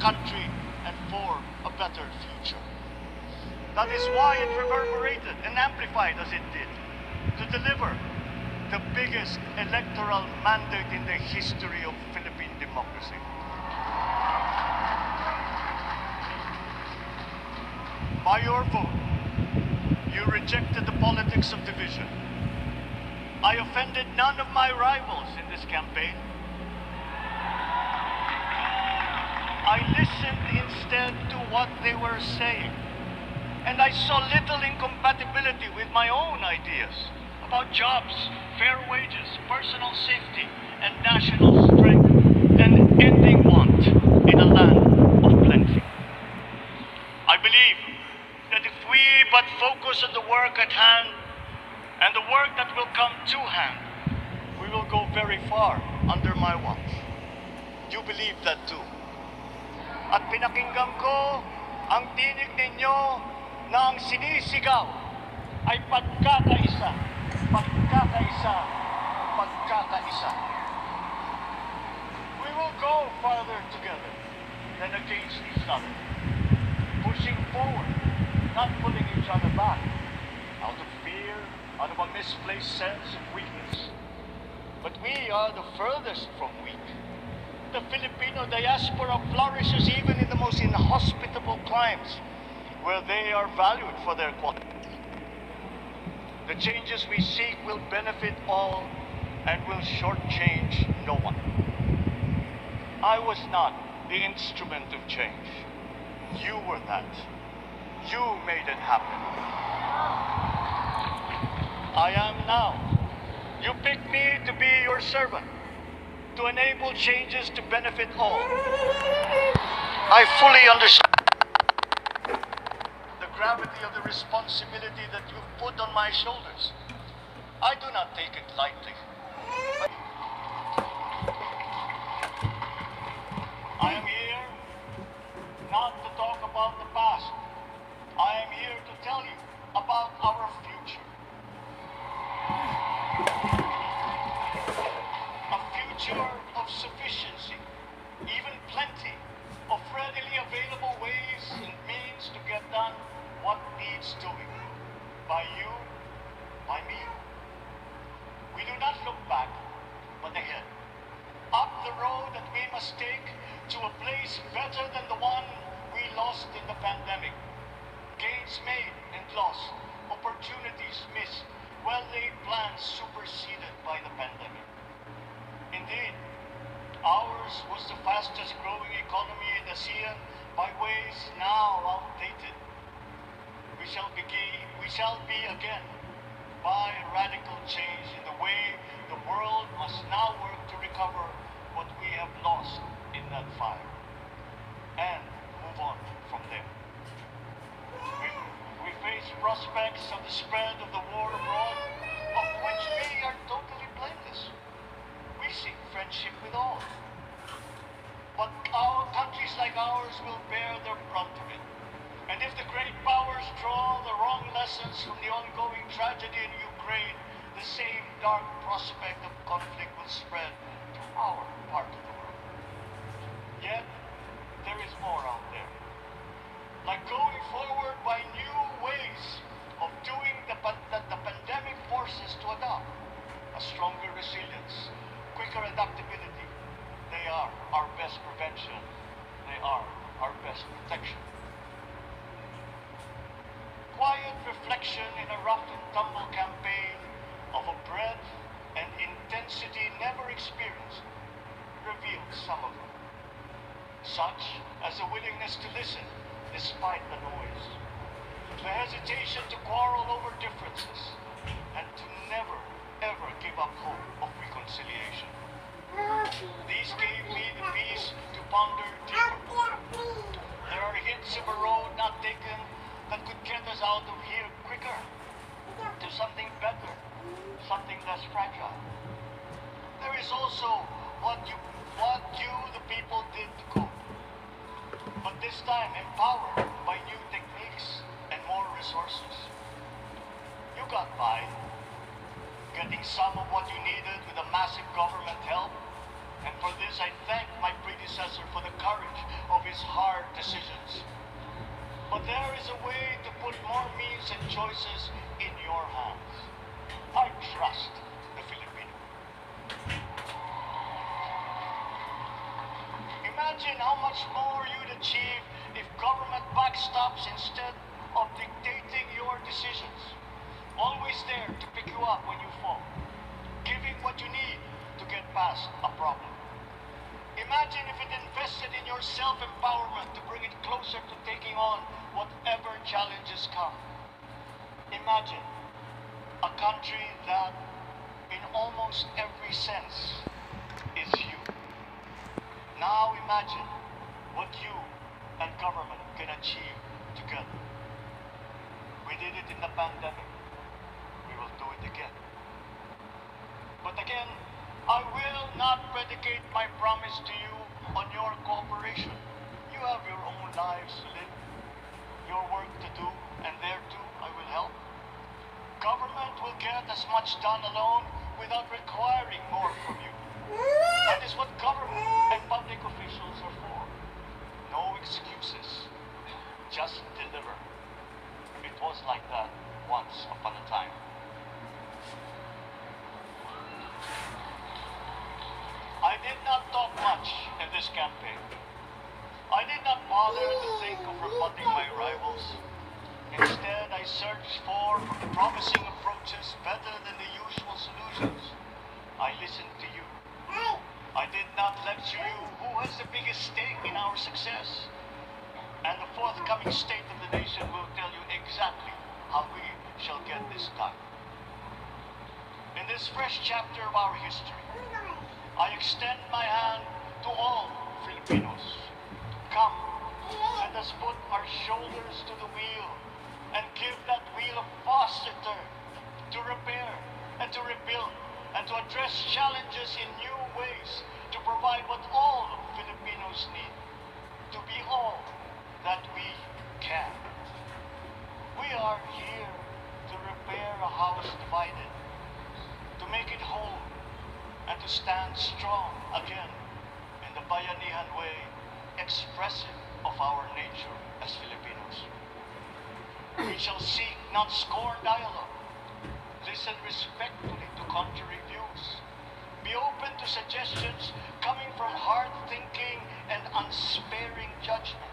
country and for a better future. That is why it reverberated and amplified as it did to deliver the biggest electoral mandate in the history of Philippine democracy. By your vote, you rejected the politics of division. I offended none of my rivals in this campaign. I listened instead to what they were saying, and I saw little incompatibility with my own ideas about jobs, fair wages, personal safety, and national strength, and ending want in a land of plenty. I believe that if we but focus on the work at hand and the work that will come to hand, we will go very far under my watch. You believe that too. At pinakinggan ko ang tinig ninyo na ang sinisigaw ay pagkakaisa, pagkakaisa, pagkakaisa. We will go farther together than against each other, pushing forward, not pulling each other back, out of fear, out of a misplaced sense of weakness. But we are the furthest from weak. The Filipino diaspora flourishes even in the most inhospitable climes, where they are valued for their quality. The changes we seek will benefit all and will shortchange no one. I was not the instrument of change. You were that. You made it happen. I am now. You picked me to be your servant, to enable changes to benefit all. I fully understand the gravity of the responsibility that you've put on my shoulders. I do not take it lightly. I am here not to talk about the past. I am here to tell you about our future. A future of sufficiency, even plenty, of readily available ways and means to get done what needs doing. By you, by me. We do not look back, but ahead. Up the road that we must take to a place better than the one we lost in the pandemic. Gains made and lost, opportunities missed, well-laid plans superseded by the pandemic. Indeed, ours was the fastest growing economy in ASEAN by ways now outdated. We shall be again by radical change in the way the world must now work to recover what we have lost in that fire and move on from there. We face prospects of the spread of the war abroad, of which we are totally blameless. We seek friendship with all. But our countries like ours will bear the brunt of it. And if the great powers draw the wrong lessons from the ongoing tragedy in Ukraine, the same dark prospect of conflict will spread to our part of the world. Yet, there is more out there. Like going forward by new ways of doing that the pandemic forces to adopt. A stronger resilience, quicker adaptability. They are our best prevention. They are our best protection. Quiet reflection in a rough and tumble campaign of a breadth and intensity never experienced revealed some of them. Such as a willingness to listen despite the noise, the hesitation to quarrel over differences, and to never, ever give up hope of reconciliation. These gave me the peace to ponder deeper. There are hints of a road not taken that could get us out of here quicker, to something better, something less fragile. There is also what you, the people, did to cope, but this time empowered by new techniques and more resources. You got by, getting some of what you needed with a massive government help, and for this I thank my predecessor for the courage of his always hard decisions. But there is a way to put more means and choices in your hands. I trust the Filipino. Imagine how much more you'd achieve if government backstops instead of dictating your decisions. Always there to pick you up when you fall. Giving what you need to get past a problem. Imagine if it invested in your self-empowerment to bring it closer to taking on whatever challenges come. Imagine a country that, in almost every sense, is you. Now imagine what you and government can achieve together. We did it in the pandemic. We will do it again. But again, I will not predicate my promise to you on your cooperation. You have your own lives to live, your work to do, and there too I will help. Government will get as much done alone without requiring more from you. That is what government and public officials are for. No excuses, just deliver. It was like that once upon a time. I did not talk much in this campaign. I did not bother to think of rebutting my rivals. Instead, I searched for promising approaches better than the usual solutions. I listened to you. I did not lecture you who has the biggest stake in our success. And the forthcoming State of the Nation will tell you exactly how we shall get this done. In this fresh chapter of our history, I extend my hand to all Filipinos. Come, let us put our shoulders to the wheel and give that wheel a faster turn to repair and to rebuild and to address challenges in new ways to provide what all Filipinos need to be all that we can. We are here to repair a house divided, to make it whole, and to stand strong again in the bayanihan way, expressive of our nature as Filipinos. We shall seek, not scorn dialogue. Listen respectfully to contrary views. Be open to suggestions coming from hard thinking and unsparing judgment.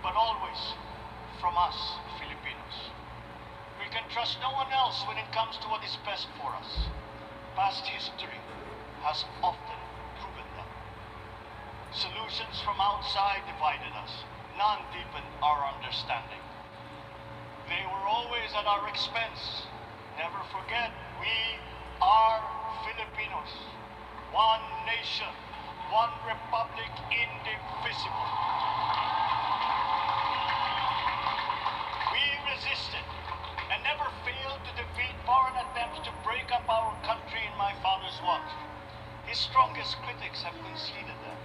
But always from us, Filipinos. We can trust no one else when it comes to what is best for us. Past history has often proven that. Solutions from outside divided us. None deepened our understanding. They were always at our expense. Never forget, we are Filipinos. One nation, one republic, indivisible. We resisted and never failed to defeat foreign attempts to break up our country in my father's watch. His strongest critics have conceded that.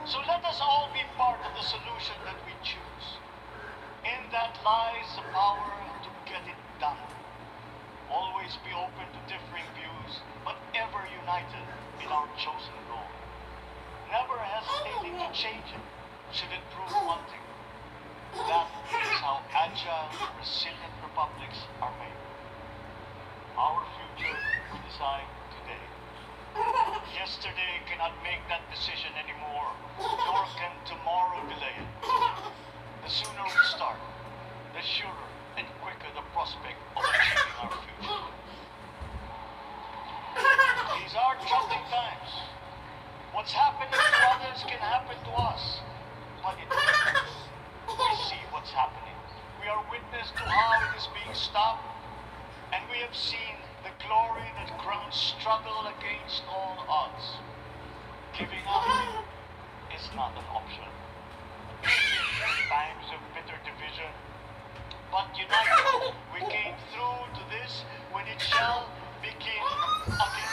So let us all be part of the solution that we choose. In that lies the power to get it done. Always be open to differing views, but ever united in our chosen goal. Never hesitating to change it, should it prove wanting. That is how agile, resilient republics are made. Our future we decide today. Yesterday cannot make that decision anymore, nor can tomorrow delay it. The sooner we start, the surer and quicker the prospect of achieving our future. These are troubling times. What's happening to others can happen to us, but it we see what's happening. We are witness to how it is being stopped, and we have seen the glory that crowns struggle against all odds. Giving up is not an option. Times of bitter division, but united, we came through to this when it shall begin again.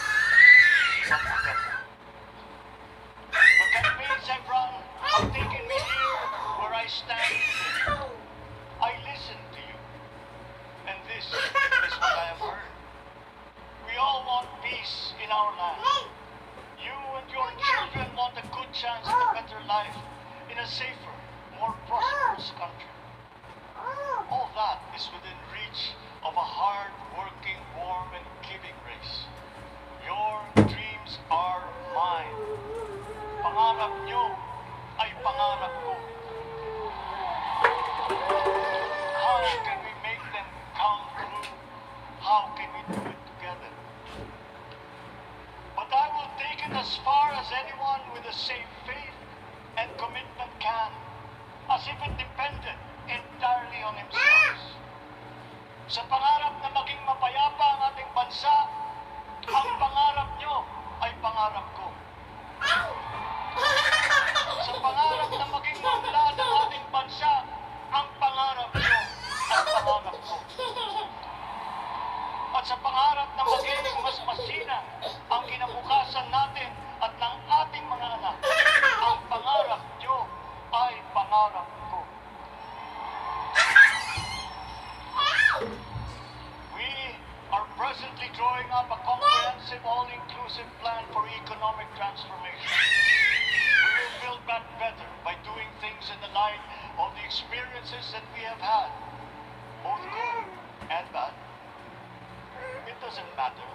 The campaigns I've run have taken me here where I stand today. I listen to you, and this is what I have heard. We all want peace in our land. You and your children want a good chance at a better life, in a safer, more prosperous country. All that is within reach of a hard-working, warm, and giving race. Your dreams are mine. Pangarap nyo ay pangarap ko. How can we make them come true? How can we do it together? But I will take it as far as anyone with a safe faith and commitment can, as if it depended entirely on themselves. Sa pangarap na maging mapayapa ang ating bansa, ang pangarap nyo ay pangarap ko. Sa pangarap na maging maunlad ang ating bansa, ang pangarap nyo ay pangarap ko. At sa pangarap na maging mas masinang ang kinabukasan natin at ng ating mga anak, ang pangarap nyo ay pangarap ko. We are presently drawing up a comprehensive, all-inclusive plan for economic transformation. We will build back better by doing things in the light of the experiences that we have had, both good and bad. It doesn't matter.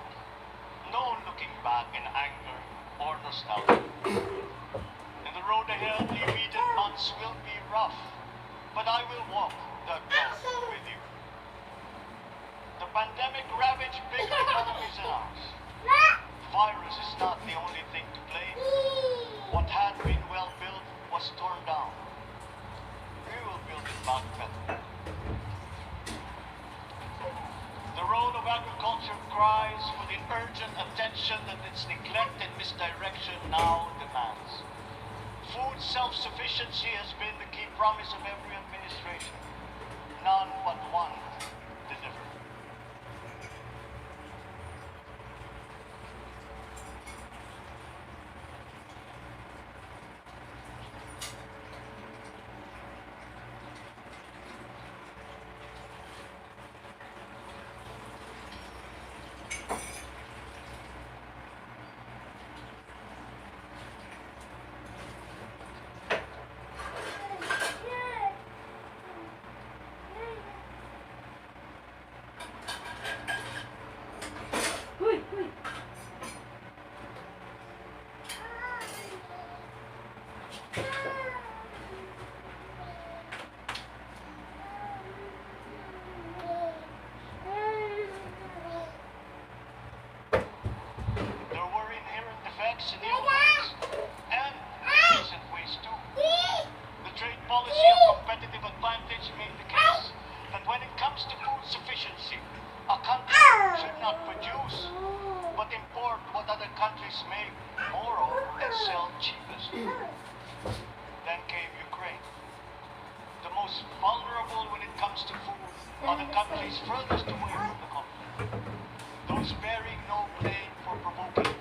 No looking back in anger or nostalgia. In the road ahead, the immediate months will be rough, but I will walk that road with you. The pandemic ravaged bigger economies than ours. Virus is not the only thing to blame. What had been well built was torn down. We will build it back better. The road of agriculture cries for the urgent attention that its neglect and misdirection now demands. Food self-sufficiency has been the key promise of every administration. None but one delivered. In the old ways and recent ways too. The trade policy of competitive advantage made the case that when it comes to food sufficiency, a country should not produce but import what other countries make more of and sell cheapest. Then came Ukraine. The most vulnerable when it comes to food are the countries furthest away from the conflict, those bearing no blame for provoking.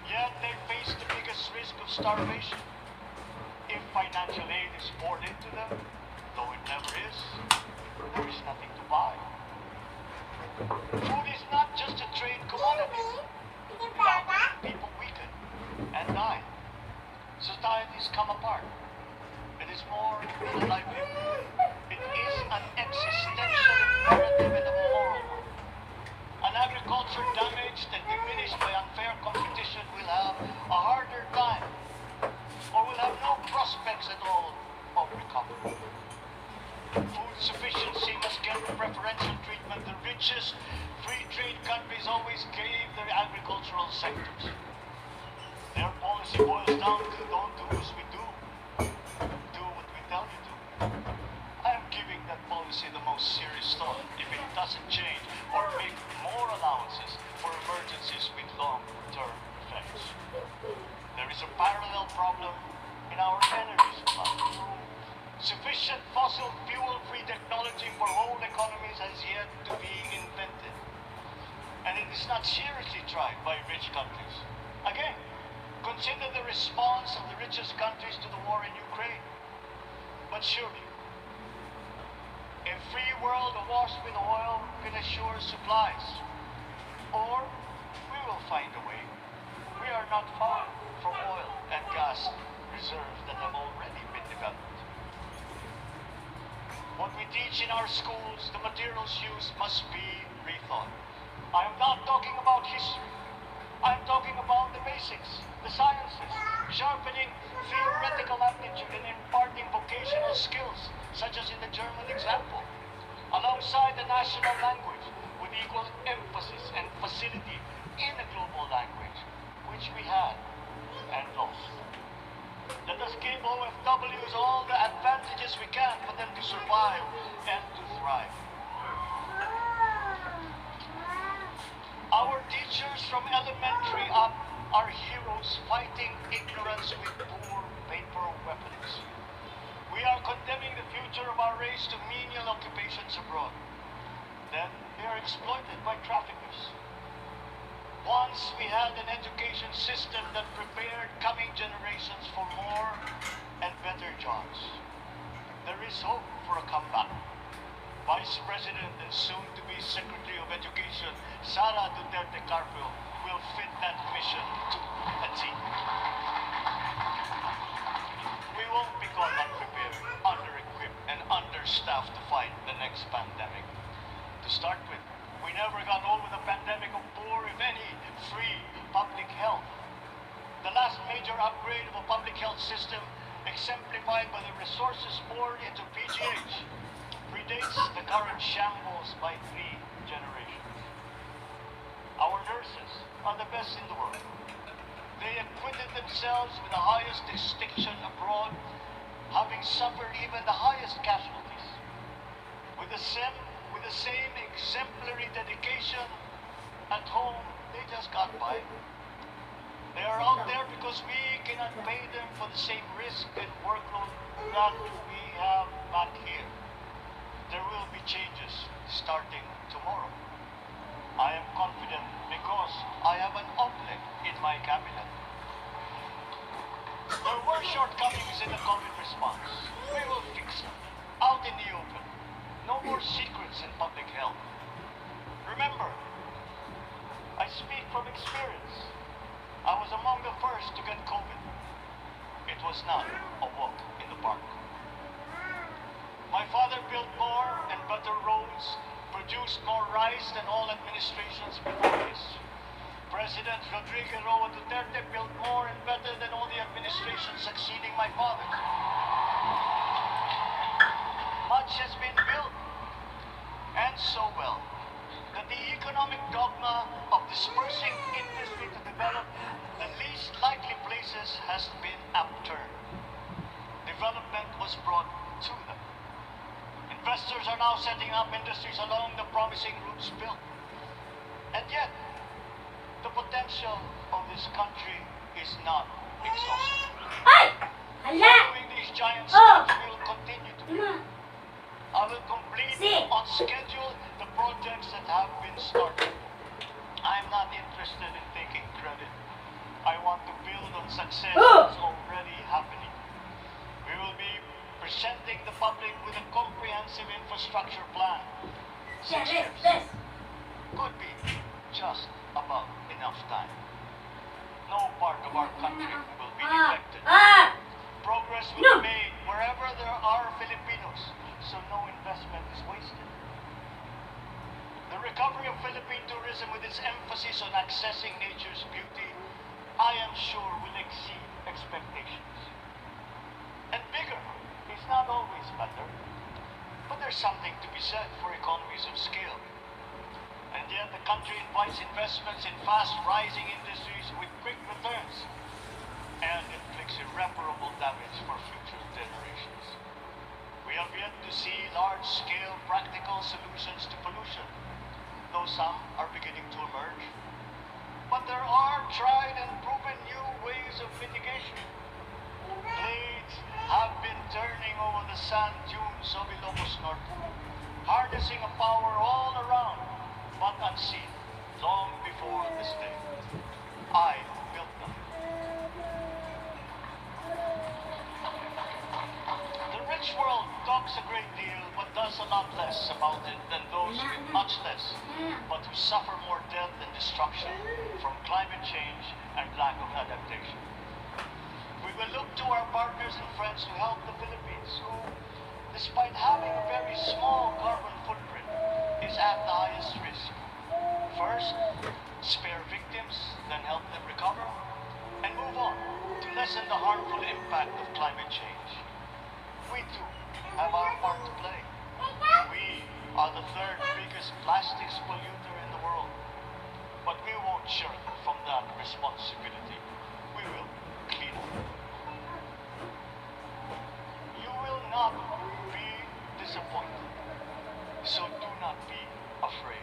Yet they face the biggest risk of starvation. If financial aid is poured into them, though it never is, there is nothing to buy. Food is not just a trade commodity. Without it, people weaken and die. Societies come apart. It is more than a livelihood. It is an existential imperative and a moral one. An agriculture damaged and diminished by unfair competition will have a harder time, or will have no prospects at all of recovery. Food sufficiency must get preferential treatment the richest free trade countries always gave their agricultural sectors. Their policy boils down to don't do as we do, do what we tell you to. I am giving that policy the most serious thought if it doesn't change or make more allowances for emergencies with long-term effects. There is a parallel problem in our energy supply. Sufficient fossil fuel-free technology for whole economies has yet to be invented. And it is not seriously tried by rich countries. Again, consider the response of the richest countries to the war in Ukraine. But surely, a free world awash with oil can assure supplies. Or we will find a way. We are not far from oil and gas reserves that have already been developed. What we teach in our schools, the materials used must be rethought. I am not talking about history. I am talking about the basics, the sciences, sharpening theoretical aptitude and imparting vocational skills, such as in the German example, alongside the national language, with equal emphasis and facility in a global language, which we had and lost. Let us give OFWs all the advantages we can for them to survive and to thrive. Our teachers from elementary up are heroes fighting ignorance with poor paper weapons. We are condemning the future of our race to menial occupations abroad. Then they are exploited by traffickers. Once we had an education system that prepared coming generations for more and better jobs. There is hope for a comeback. Vice President and soon-to-be Secretary of Education, Sara Duterte Carpio, will fit that mission to a T. We won't be caught unprepared, under-equipped, and understaffed to fight the next pandemic. To start with, we never got over the pandemic of poor, if any, free public health. The last major upgrade of a public health system, exemplified by the resources poured into PGH, predates the current shambles by 3 generations. Our nurses are the best in the world. They acquitted themselves with the highest distinction abroad, having suffered even the highest casualties. With the same exemplary dedication at home, they just got by. They are out there because we cannot pay them for the same risk and workload that we have back here. There will be changes starting tomorrow. I am confident because I have an omelet in my cabinet. There were shortcomings in the COVID response. We will fix them out in the open. No more secrets in public health. Remember, I speak from experience. I was among the first to get COVID. It was not a walk in the park. My father built more and better roads, produced more rice than all administrations before this. President Rodrigo Roa Duterte built more and better than all the administrations succeeding my father. Much has been built, and so well, that the economic dogma of dispersing industry to develop the least likely places has been upturned. Development was brought to them. Investors are now setting up industries along the promising routes built. And yet, the potential of this country is not exhausted. Following these giant steps, we will continue to build. I will complete on schedule the projects that have been started. I am not interested in taking credit. I want to build on success that's already happening. We will be presenting the public with a comprehensive infrastructure plan. 6 years could be just about enough time. No part of our country will be neglected. Progress will be made wherever there are Filipinos, so no investment is wasted. The recovery of Philippine tourism with its emphasis on accessing nature's beauty, I am sure will exceed expectations. And bigger is not always better, but there's something to be said for economies of scale. And yet the country invites investments in fast-rising industries with quick returns and inflicts irreparable damage for future generations. We have yet to see large-scale practical solutions to pollution, though some are beginning to emerge. But there are tried and proven new ways of mitigation. Blades have been turning over the sand dunes of Ilocos Norte, harnessing a power all around, but unseen, long before this day. I built them. The rich world talks a great deal, but does a lot less about it than those with much less, but who suffer more death and destruction from climate change and lack of adaptation. We will look to our lessen the harmful impact of climate change. We too have our part to play. We are the third biggest plastics polluter in the world. But we won't shirk from that responsibility. We will clean up. You will not be disappointed, so do not be afraid.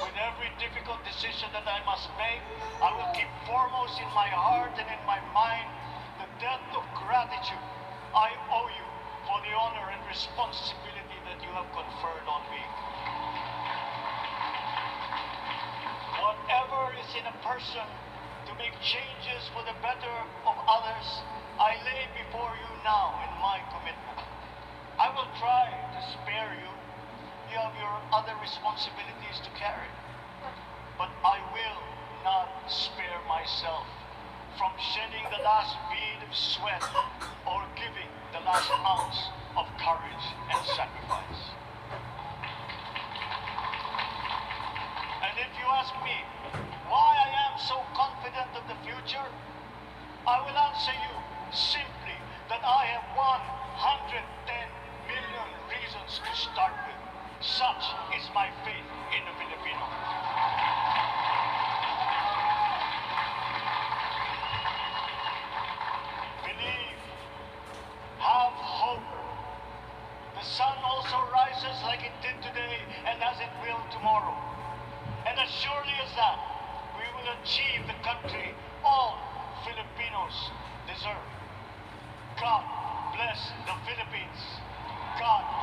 With every difficult decision that I must make, I will keep foremost in my heart and in my mind the debt of gratitude I owe you for the honor and responsibility that you have conferred on me. Whatever is in a person to make changes for the better of others, I lay before you now in my commitment. I will try to spare you. You have your other responsibilities to carry. But I will not spare myself from shedding the last bead of sweat or giving the last ounce of courage and sacrifice. And if you ask me why I am so confident of the future, I will answer you simply that I have 110 million reasons to start with. Such is my faith in the Filipino. Believe. Have hope. The sun also rises like it did today and as it will tomorrow. And as surely as that, we will achieve the country all Filipinos deserve. God bless the Philippines. God